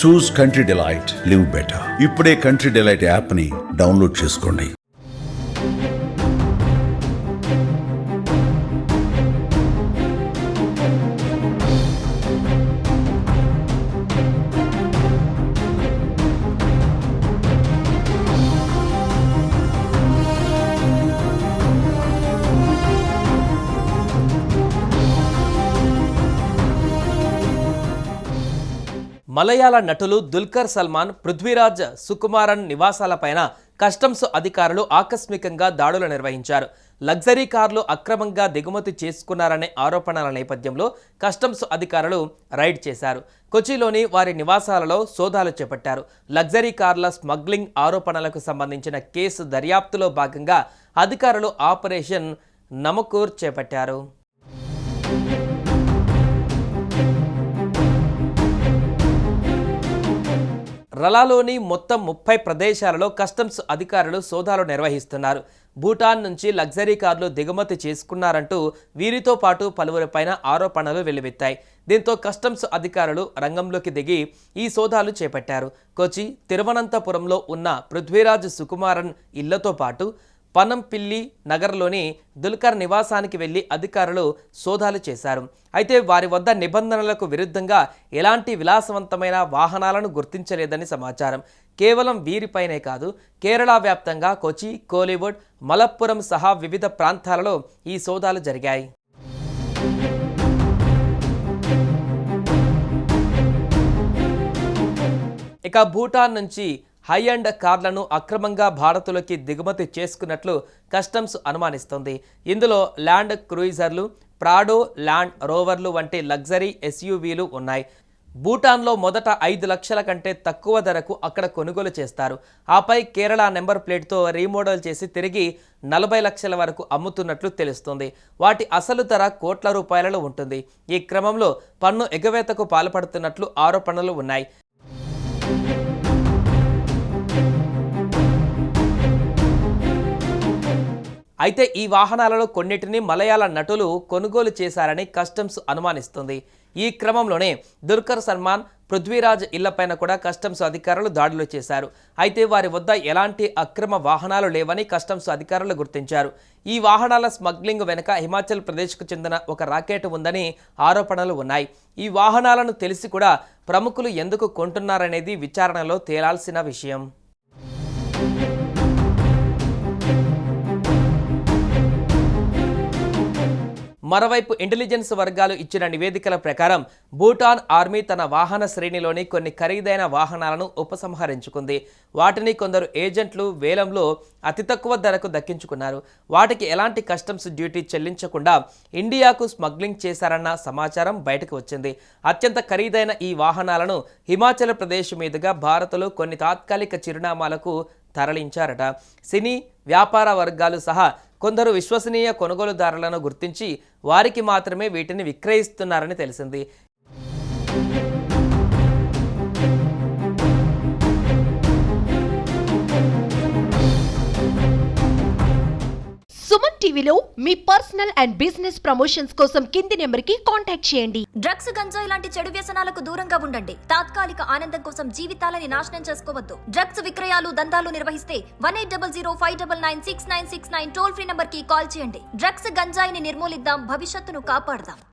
చూస్ country delight, live better. ఇప్పుడే country delight app ని download చేసుకోండి. మలయాళ నటులు దుల్కర్ సల్మాన్, పృథ్వీరాజ్ సుకుమారన్ నివాసాలపైన కస్టమ్స్ అధికారులు ఆకస్మికంగా దాడులు నిర్వహించారు. లగ్జరీ కార్లు అక్రమంగా దిగుమతి చేసుకున్నారనే ఆరోపణల నేపథ్యంలో కస్టమ్స్ అధికారులు రైడ్ చేశారు. కొచ్చిలోని వారి నివాసాలలో సోదాలు చేపట్టారు. లగ్జరీ కార్ల స్మగ్లింగ్ ఆరోపణలకు సంబంధించిన కేసు దర్యాప్తులో భాగంగా అధికారులు ఆపరేషన్ నమకూర్ చేపట్టారు. రలాలోని మొత్తం 30 ప్రదేశాలలో కస్టమ్స్ అధికారులు సోదాలు నిర్వహిస్తున్నారు. భూటాన్ నుంచి లగ్జరీ కార్లు దిగుమతి చేసుకున్నారంటూ వీరితో పాటు పలువురిపైన ఆరోపణలు వెల్లువెత్తాయి. దీంతో కస్టమ్స్ అధికారులు రంగంలోకి దిగి ఈ సోదాలు చేపట్టారు. కొచ్చి, తిరువనంతపురంలో ఉన్న పృథ్వీరాజ్ సుకుమారన్ ఇళ్లతో పాటు పనంపిల్లి నగర్లోని దుల్కర్ నివాసానికి వెళ్లి అధికారులు సోదాలు చేశారు. అయితే వారి వద్ద నిబంధనలకు విరుద్ధంగా ఎలాంటి విలాసవంతమైన వాహనాలను గుర్తించలేదని సమాచారం. కేవలం వీరిపైనే కాదు, కేరళ వ్యాప్తంగా కొచ్చి, కోలీవుడ్, మలప్పురం సహా వివిధ ప్రాంతాలలో ఈ సోదాలు జరిగాయి. ఇక భూటాన్ నుంచి హై అండ్ కార్లను అక్రమంగా భారత్లోకి దిగుమతి చేసుకున్నట్లు కస్టమ్స్ అనుమానిస్తోంది. ఇందులో ల్యాండ్ క్రూయిజర్లు, ప్రాడో, ల్యాండ్ రోవర్లు వంటి లగ్జరీ ఎస్యూవీలు ఉన్నాయి. భూటాన్లో మొదట 5 లక్షల కంటే తక్కువ ధరకు అక్కడ కొనుగోలు చేస్తారు. ఆపై కేరళ నెంబర్ ప్లేట్తో రీమోడల్ చేసి తిరిగి 40 లక్షల వరకు అమ్ముతున్నట్లు తెలుస్తుంది. వాటి అసలు ధర కోట్ల రూపాయలలో ఉంటుంది. ఈ క్రమంలో పన్ను ఎగవేతకు పాల్పడుతున్నట్లు ఆరోపణలు ఉన్నాయి. అయితే ఈ వాహనాలలో కొన్నిటిని మలయాళ నటులు కొనుగోలు చేశారని కస్టమ్స్ అనుమానిస్తుంది. ఈ క్రమంలోనే దుల్కర్ సల్మాన్, పృథ్వీరాజ్ ఇళ్లపైన కూడా కస్టమ్స్ అధికారులు దాడులు చేశారు. అయితే వారి వద్ద ఎలాంటి అక్రమ వాహనాలు లేవని కస్టమ్స్ అధికారులు గుర్తించారు. ఈ వాహనాల స్మగ్లింగ్ వెనుక హిమాచల్ ప్రదేశ్కు చెందిన ఒక రాకెట్ ఉందని ఆరోపణలు ఉన్నాయి. ఈ వాహనాలను తెలిసి కూడా ప్రముఖులు ఎందుకు కొంటున్నారనేది విచారణలో తేలాల్సిన విషయం. మరోవైపు ఇంటెలిజెన్స్ వర్గాలు ఇచ్చిన నివేదికల ప్రకారం భూటాన్ ఆర్మీ తన వాహన శ్రేణిలోని కొన్ని ఖరీదైన వాహనాలను ఉపసంహరించుకుంది. వాటిని కొందరు ఏజెంట్లు వేలంలో అతి తక్కువ ధరకు దక్కించుకున్నారు. వాటికి ఎలాంటి కస్టమ్స్ డ్యూటీ చెల్లించకుండా ఇండియాకు స్మగ్లింగ్ చేశారన్న సమాచారం బయటకు వచ్చింది. అత్యంత ఖరీదైన ఈ వాహనాలను హిమాచల్ ప్రదేశ్ మీదుగా భారత్లో కొన్ని తాత్కాలిక చిరునామాలకు తరలించారట. సినీ వ్యాపార వర్గాలు సహా కొందరు విశ్వసనీయ కొనుగోలుదారులను గుర్తించి వారికి మాత్రమే వీటిని విక్రయిస్తున్నారని తెలిసింది. సుమన్ టీవీలో మీ పర్సనల్ అండ్ బిజినెస్ ప్రమోషన్స్ కోసం కింది నెంబర్కి కాంటాక్ట్ చేయండి. డ్రగ్స్, గంజాయి లాంటి చెడు వ్యసనాలకు దూరంగా ఉండండి. తాత్కాలిక ఆనందం కోసం జీవితాలని నాశనం చేసుకోవద్దు. డ్రగ్స్ విక్రయాలు, దందాలు నిర్వహిస్తే 180059996969 టోల్ ఫ్రీ నంబర్ కి కాల్ చేయండి. డ్రగ్స్, గంజాయిని నిర్మూలిద్దాం, భవిష్యత్తును కాపాడదాం.